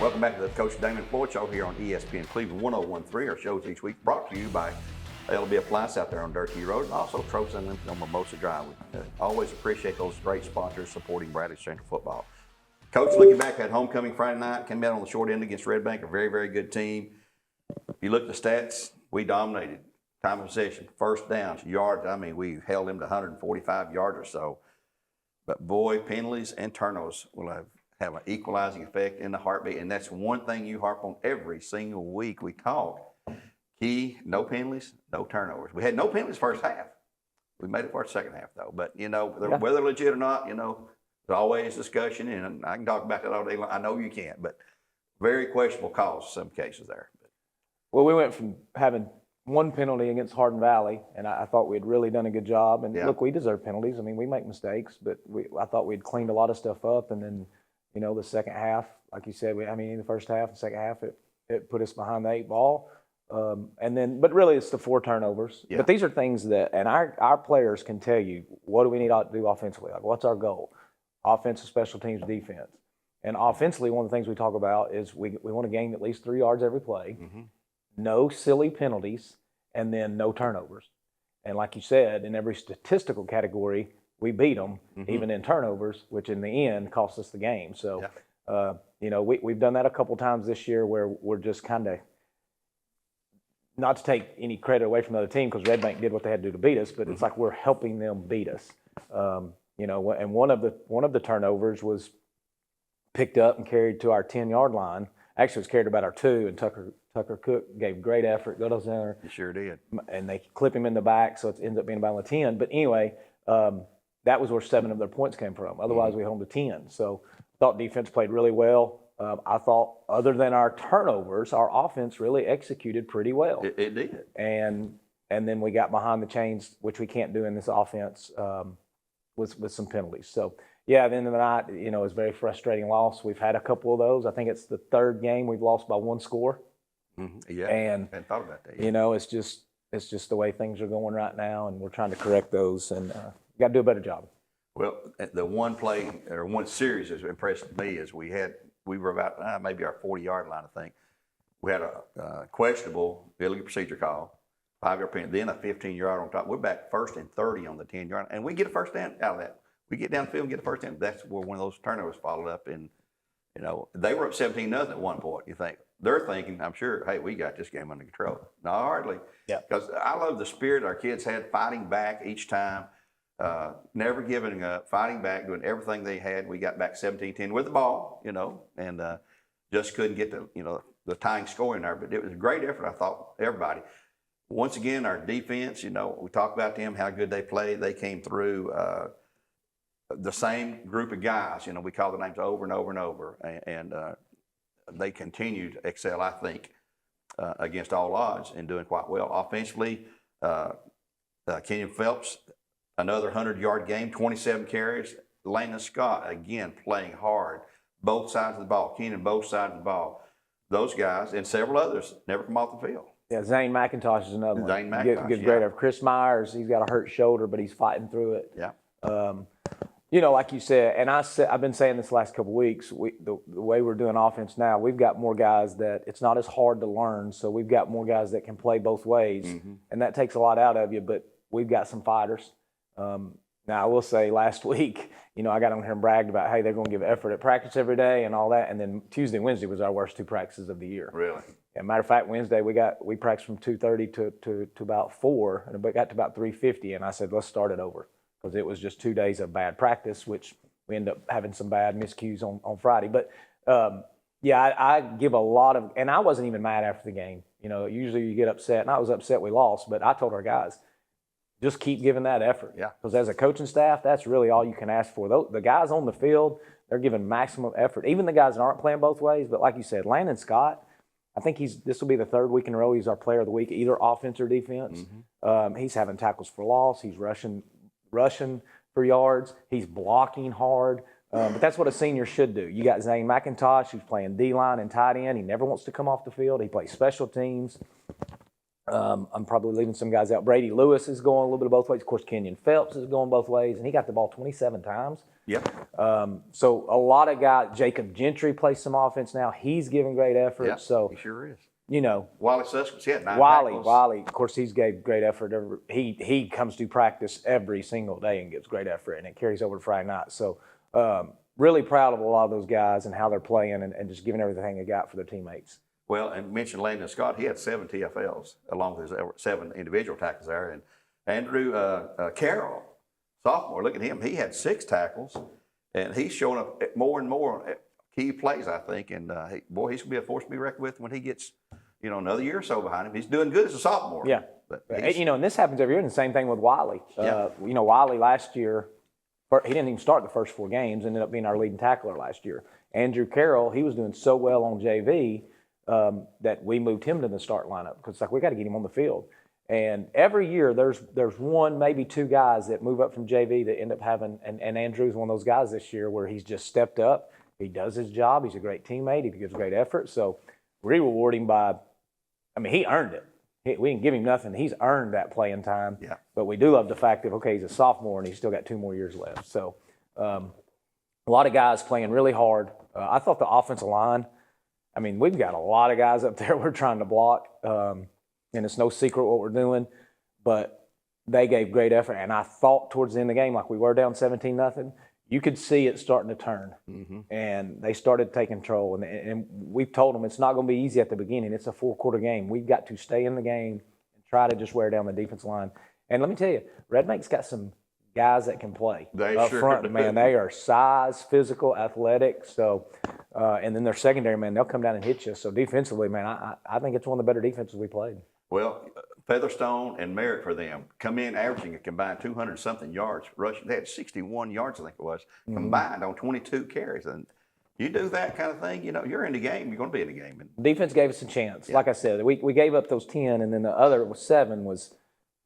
Welcome back to the Coach Damon Floyd Show here on ESPN Cleveland 101.3. Our shows each week brought to you by LB Appliance out there on Durkee Road and also Tropes Unlimited on Mimosa Drive. We always appreciate those great sponsors supporting Bradley Central football. Coach, looking back at homecoming Friday night, came out on the short end against Red Bank, a very, very good team. If you look at the stats, we dominated. Time of possession, first downs, yards. I mean, we held them to 145 yards or so. But boy, penalties and turnovers will have an equalizing effect in the heartbeat. And that's one thing you harp on every single week we talk. Key, no penalties, no turnovers. We had no penalties first half. We made it for the second half, though. But, you know, whether legit or not, you know, there's always discussion. And I can talk about that all day long. I know you can't. But very questionable calls in some cases there. Well, we went from having one penalty against Hardin Valley, and I thought we'd really done a good job. And look, we deserve penalties. I mean, we make mistakes, but I thought we'd cleaned a lot of stuff up. And then, you know, the second half, like you said, in the first half, the second half, it put us behind the 8 ball. But really it's the 4 turnovers. Yeah. But these are things that, and our players can tell you, what do we need to do offensively? Like, what's our goal? Offensive, special teams, defense. And offensively, one of the things we talk about is we want to gain at least 3 yards every play. Mm-hmm. No silly penalties, and then no turnovers. And like you said, in every statistical category, we beat them, even in turnovers, which in the end cost us the game. So, you know, we've done that a couple times this year where we're just kind of, not to take any credit away from the other team because Red Bank did what they had to do to beat us, but it's like we're helping them beat us. You know, and one of the turnovers was picked up and carried to our 10-yard line. Actually, it was carried about our 2, and Tucker Cook gave great effort, go to center. He sure did. And they clip him in the back, so it ends up being about a 10. But anyway, that was where 7 of their points came from. Otherwise, we held to 10. So I thought defense played really well. I thought other than our turnovers, our offense really executed pretty well. It did. And then we got behind the chains, which we can't do in this offense, with some penalties. So, yeah, at the end of the night, you know, it's a very frustrating loss. We've had a couple of those. I think it's the 3rd game we've lost by 1 score. Mm-hmm. Yeah, and I hadn't thought about that yet. You know, it's just the way things are going right now, and we're trying to correct those, and got to do a better job. Well, the one play or one series that impressed me is we were about maybe our 40-yard line, I think. We had a questionable illegal procedure call, 5-yard penalty, then a 15-yard on top. We're back 1st and 30 on the 10-yard, and we get a first down out of that. We get down the field and get a first down. That's where one of those turnovers followed up, and you know they were up 17-0 at one point. You think they're thinking, I'm sure, hey, we got this game under control. No, hardly. Yeah. Because I love the spirit our kids had, fighting back each time, never giving up, fighting back, doing everything they had. We got back 17-10 with the ball, you know, and just couldn't get the tying score in there. But it was a great effort, I thought, everybody. Once again, our defense, you know, we talked about them, how good they played. They came through. The same group of guys, you know, we call the names over and over and over, and they continue to excel, I think, against all odds and doing quite well. Offensively, Kenyon Phelps, another 100-yard game, 27 carries. Landon Scott, again, playing hard, both sides of the ball. Kenyon, both sides of the ball. Those guys and several others never come off the field. Yeah, Zane McIntosh is another one. Zane McIntosh, good grade of Chris Myers. He's got a hurt shoulder, but he's fighting through it. Yeah. You know, like you said, and I've been saying this last couple of weeks, the way we're doing offense now, we've got more guys that it's not as hard to learn, so we've got more guys that can play both ways, and that takes a lot out of you, but we've got some fighters. Now, I will say last week, you know, I got on here and bragged about, hey, they're going to give effort at practice every day and all that, and then Tuesday and Wednesday was our worst 2 practices of the year. Really? As a matter of fact, Wednesday we practiced from 2:30 to about 4, and it got to about 3:50, and I said, let's start it over. Because it was just 2 days of bad practice, which we ended up having some bad miscues on Friday. But, I give a lot of – and I wasn't even mad after the game. You know, usually you get upset, and I was upset we lost, but I told our guys, just keep giving that effort. Yeah. Because as a coaching staff, that's really all you can ask for. The guys on the field, they're giving maximum effort. Even the guys that aren't playing both ways, but like you said, Landon Scott, I think this will be the 3rd week in a row he's our player of the week, either offense or defense. He's having tackles for loss. He's rushing for yards. He's blocking hard. But that's what a senior should do. You got Zane McIntosh, who's playing D-line and tight end. He never wants to come off the field. He plays special teams. I'm probably leaving some guys out. Brady Lewis is going a little bit of both ways. Of course, Kenyon Phelps is going both ways, and he got the ball 27 times. Yep. So a lot of guys. Jacob Gentry plays some offense now. He's giving great effort. Yeah, so he sure is. you know, Wally Suskins, he had 9 tackles. Wally, of course, he's gave great effort. He comes to practice every single day and gives great effort, and it carries over to Friday night. So really proud of a lot of those guys and how they're playing and just giving everything they got for their teammates. Well, and mentioned Landon Scott, he had 7 TFLs along with his 7 individual tackles there. And Andrew Carroll, sophomore, look at him. He had 6 tackles, and he's showing up more and more at key plays, I think. And, he's going to be a force to be reckoned with when he gets, another year or so behind him. He's doing good as a sophomore. Yeah. But and this happens every year, and the same thing with Wiley. Yeah. Wiley last year, he didn't even start the first 4 games, ended up being our leading tackler last year. Andrew Carroll, he was doing so well on JV that we moved him to the start lineup because we got to get him on the field. And every year there's 1, maybe 2 guys that move up from JV that end up having, and Andrew's one of those guys this year where he's just stepped up. He does his job. He's a great teammate. He gives great effort. So we reward him he earned it. We didn't give him nothing. He's earned that playing time. Yeah. But we do love the fact that, he's a sophomore and he's still got 2 more years left. So a lot of guys playing really hard. I thought the offensive line, we've got a lot of guys up there we're trying to block, and it's no secret what we're doing, but they gave great effort. And I thought towards the end of the game, like we were down 17-0, you could see it starting to turn. Mm-hmm. And they started taking control. And we've told them it's not going to be easy at the beginning. It's a 4-quarter game. We've got to stay in the game and try to just wear down the defensive line. And let me tell you, Red Bank's got some guys that can play up front, man. They are size, physical, athletic. So, and then their secondary, man, they'll come down and hit you. So defensively, man, I think it's one of the better defenses we played. Well, Featherstone and Merritt for them come in averaging a combined 200-something yards rushing. They had 61 yards, I think it was, combined on 22 carries. And you do that kind of thing, you're in the game. You're going to be in the game. And defense gave us a chance. Yeah. Like I said, we gave up those 10, and then the other was 7 was,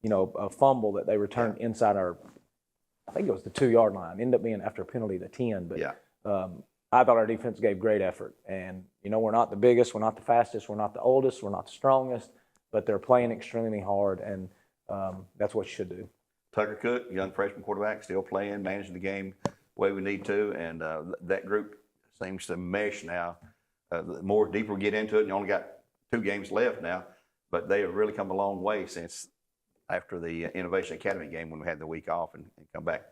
a fumble that they returned inside our, I think it was the 2-yard line. Ended up being after a penalty, the 10. But I thought our defense gave great effort. And, we're not the biggest, we're not the fastest, we're not the oldest, we're not the strongest, but they're playing extremely hard, and that's what you should do. Tucker Cook, young freshman quarterback, still playing, managing the game the way we need to, and that group seems to mesh now. The more deeper we get into it, and you only got 2 games left now, but they have really come a long way since after the Innovation Academy game when we had the week off and come back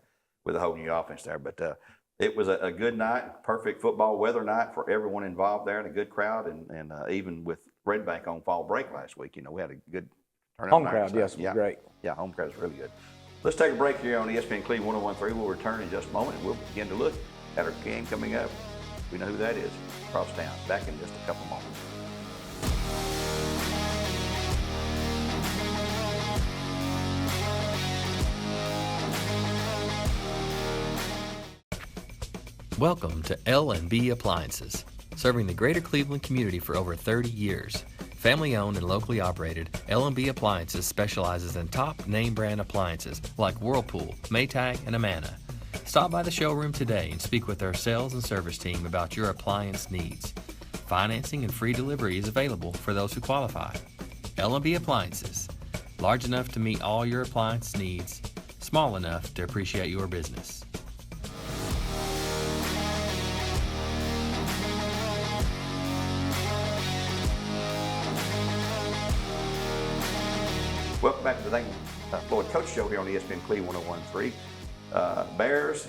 with a whole new offense there. But it was a good night, perfect football weather night for everyone involved there, and a good crowd, and even with Red Bank on fall break last week, we had a good turnout. Home crowd, yes, it was great. Yeah, home crowd was really good. Let's take a break here on ESPN Cleveland 101.3. We'll return in just a moment, and we'll begin to look at our game coming up. We know who that is, across town. Back in just a couple moments. Welcome to L&B Appliances, serving the greater Cleveland community for over 30 years. Family-owned and locally operated, L&B Appliances specializes in top name brand appliances like Whirlpool, Maytag, and Amana. Stop by the showroom today and speak with our sales and service team about your appliance needs. Financing and free delivery is available for those who qualify. L&B Appliances, large enough to meet all your appliance needs, small enough to appreciate your business. Welcome back to the Damon Floyd Coach Show here on ESPN Cleveland 101.3. Bears,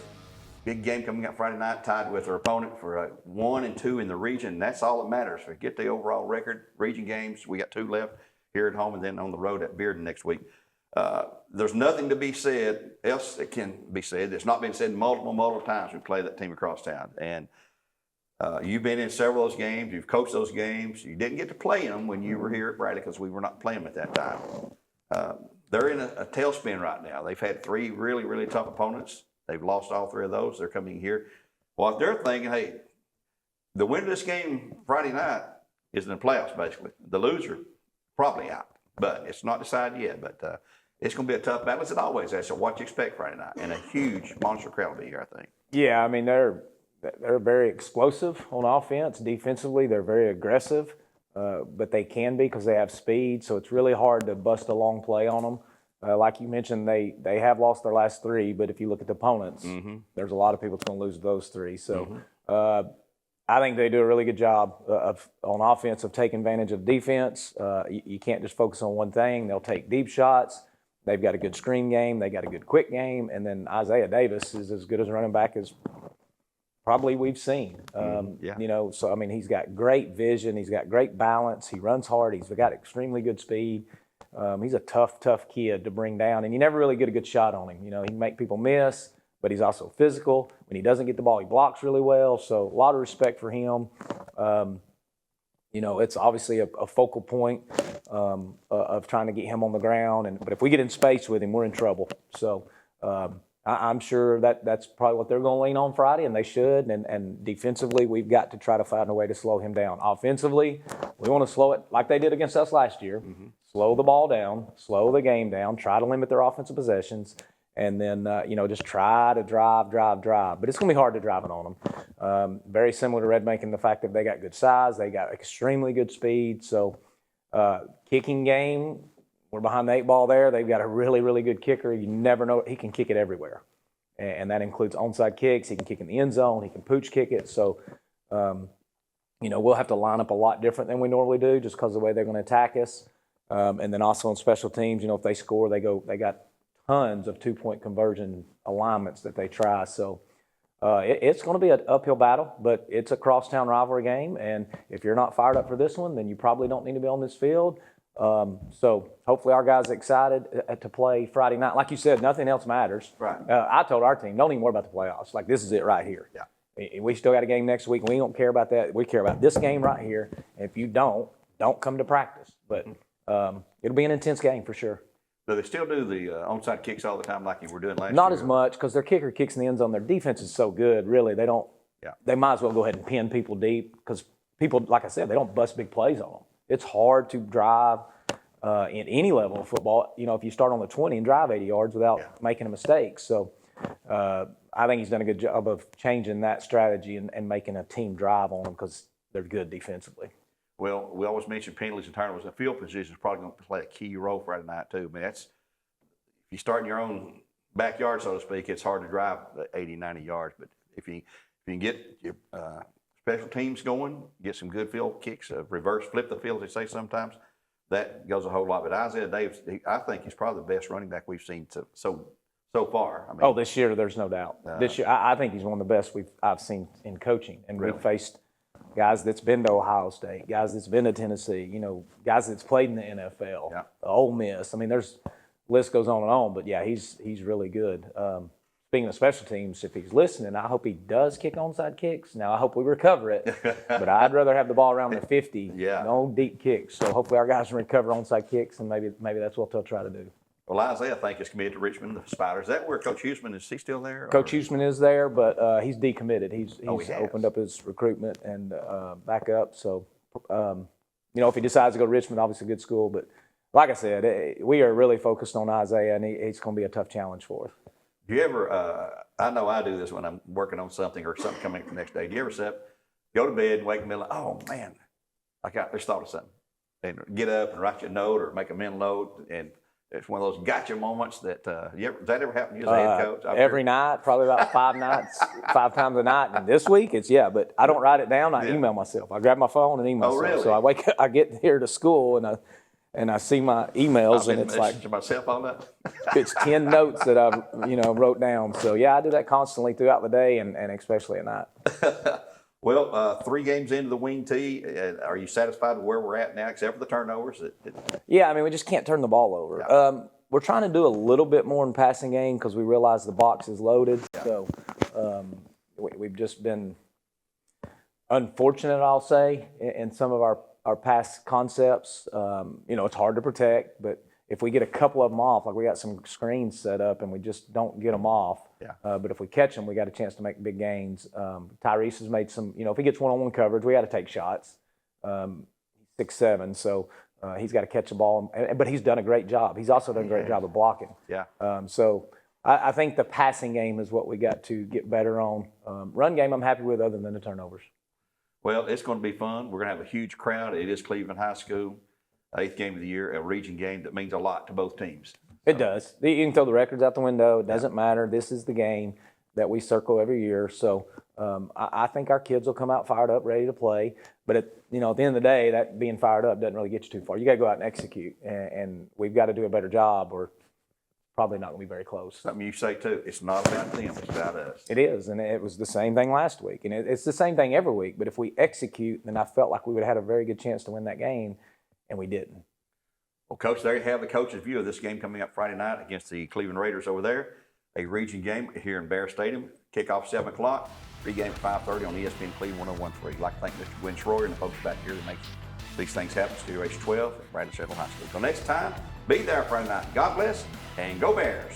big game coming up Friday night, tied with their opponent for 1 and 2 in the region. That's all that matters. Forget the overall record. Region games, we got 2 left here at home and then on the road at Bearden next week. There's nothing to be said else that can be said. It's not been said multiple times. We play that team across town. And you've been in several of those games. You've coached those games. You didn't get to play them when you were here at Bradley because we were not playing them at that time. They're in a tailspin right now. They've had 3 really, really tough opponents. They've lost all 3 of those. They're coming here. Well, if they're thinking, hey, the winner of this game Friday night is in the playoffs, basically. The loser, probably out. But it's not decided yet. But it's going to be a tough battle, as it always is. So what you expect Friday night. And a huge monster crowd will be here, I think. Yeah, they're very explosive on offense. Defensively, they're very aggressive. but they can be because they have speed. So it's really hard to bust a long play on them. Like you mentioned, they have lost their last 3, but if you look at the opponents, there's a lot of people that's going to lose those 3. So I think they do a really good job on offense of taking advantage of defense. You can't just focus on one thing. They'll take deep shots. They've got a good screen game. They got a good quick game. And then Isaiah Davis is as good as a running back as probably we've seen. So, I mean, he's got great vision. He's got great balance. He runs hard. He's got extremely good speed. He's a tough kid to bring down. And you never really get a good shot on him. He can make people miss, but he's also physical. When he doesn't get the ball, he blocks really well. So a lot of respect for him. It's obviously a focal point of trying to get him on the ground. But if we get in space with him, we're in trouble. So I'm sure that's probably what they're going to lean on Friday, and they should. And defensively, we've got to try to find a way to slow him down. Offensively, we want to slow it like they did against us last year. Slow the ball down, slow the game down, try to limit their offensive possessions, and then, just try to drive. But it's going to be hard to drive it on them. Very similar to Red Bank in the fact that they got good size, they got extremely good speed. So kicking game, we're behind the 8 ball there. They've got a really, really good kicker. You never know. He can kick it everywhere. And that includes onside kicks. He can kick in the end zone. He can pooch kick it. So, we'll have to line up a lot different than we normally do just because of the way they're going to attack us. And then also on special teams, if they score, they got tons of 2-point conversion alignments that they try. So it's going to be an uphill battle, but it's a crosstown rivalry game. And if you're not fired up for this one, then you probably don't need to be on this field. So hopefully our guys are excited to play Friday night. Like you said, nothing else matters. Right. I told our team, don't even worry about the playoffs. Like, this is it right here. Yeah. We still got a game next week. We don't care about that. We care about this game right here. And if you don't come to practice. But it'll be an intense game for sure. Do they still do the onside kicks all the time like you were doing last year? Not as much because their kicker kicks in the end zone. Their defense is so good, really. They don't. Yeah. They might as well go ahead and pin people deep because people, like I said, they don't bust big plays on them. It's hard to drive in any level of football. If you start on the 20 and drive 80 yards without making a mistake. So I think he's done a good job of changing that strategy and making a team drive on them because they're good defensively. Well, we always mention penalties and turnovers. The field position is probably going to play a key role Friday night too. I mean, if you start in your own backyard, so to speak, it's hard to drive 80, 90 yards. But if you can get your special teams going, get some good field kicks, reverse flip the field, as they say sometimes, that goes a whole lot. But Isaiah Davis, I think he's probably the best running back we've seen so far. I mean, this year there's no doubt. This year I think he's one of the best I've seen in coaching, and really? We've faced guys that's been to Ohio State, guys that's been to Tennessee, guys that's played in the NFL, Ole Miss. I mean, list goes on, but yeah, he's really good. Speaking of special teams, if he's listening, I hope he does kick onside kicks. Now, I hope we recover it, but I'd rather have the ball around the 50, no deep kicks. So hopefully our guys can recover onside kicks, and maybe that's what they'll try to do. Well, Isaiah, I think, is committed to Richmond, the Spiders. Is that where Coach Huseman is? He still there? Coach Huseman is there, but he's decommitted. He's he opened up his recruitment and back up. So, if he decides to go to Richmond, obviously a good school. But like I said, we are really focused on Isaiah, and he's going to be a tough challenge for us. Do you ever, I know I do this when I'm working on something or something coming the next day. Do you ever go to bed and wake in the middle, oh, man, I just thought of something. And get up and write you a note or make a mental note, and it's one of those gotcha moments that does that ever happen to you as a head coach? Every night, probably about 5 times a night. And this week, but I don't write it down. I email myself. I grab my phone and email myself. Really? So I wake up, I get here to school and I see my emails, and it's like to myself all night. It's 10 notes that I've wrote down. So yeah, I do that constantly throughout the day and especially at night. Well, 3 games into the wing tee, are you satisfied with where we're at now, except for the turnovers? Yeah, I mean, we just can't turn the ball over. Yeah. We're trying to do a little bit more in passing game because we realize the box is loaded. Yeah. So we've just been unfortunate, I'll say, in some of our past concepts. It's hard to protect, but if we get a couple of them off, like we got some screens set up and we just don't get them off. Yeah. But if we catch them, we got a chance to make big gains. Tyrese has made some, if he gets one-on-one coverage, we got to take shots. 6'7", so he's got to catch the ball. But he's done a great job. He's also done a great job of blocking. Yeah. So I think the passing game is what we got to get better on. Run game I'm happy with other than the turnovers. Well, it's going to be fun. We're going to have a huge crowd. It is Cleveland High School, 8th game of the year, a region game that means a lot to both teams. It does. You can throw the records out the window. It doesn't matter. This is the game that we circle every year. So I think our kids will come out fired up, ready to play. But at the end of the day, that being fired up doesn't really get you too far. You got to go out and execute, and we've got to do a better job, or probably not going to be very close. Something you say too. It's not about them. It's about us. It is, and it was the same thing last week, and it's the same thing every week. But if we execute, then I felt like we would have had a very good chance to win that game, and we didn't. Well, Coach, there you have the coach's view of this game coming up Friday night against the Cleveland Raiders over there. A region game here in Bear Stadium. Kickoff 7 o'clock. Pregame at 5:30 on ESPN Cleveland 101.3. I'd like to thank Mr. Gwen Schroyer and the folks back here that make these things happen. Studio H12 at Bradley Central High School. Until next time, be there Friday night. God bless and go Bears.